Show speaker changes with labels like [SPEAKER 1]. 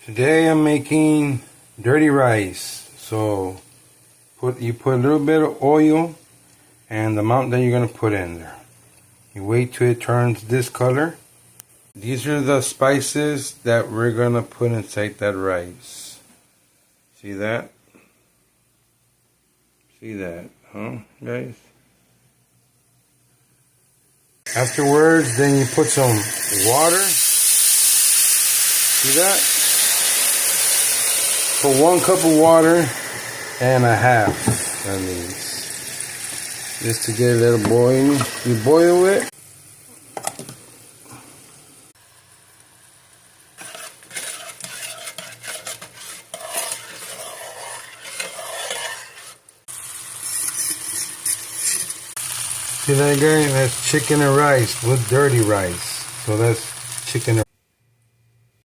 [SPEAKER 1] Today I'm making dirty rice. So you put a little bit of oil and the amount that you're going to put in there. You wait till it turns this color. These are the spices that we're going to put inside that rice. See that? See that, huh, guys? Afterwards, then you put some water. See that? Put 1 cup of water and a half, that means. Just to get a little boiling. You boil it. See that, guys? That's chicken and rice with dirty rice. So that's chicken and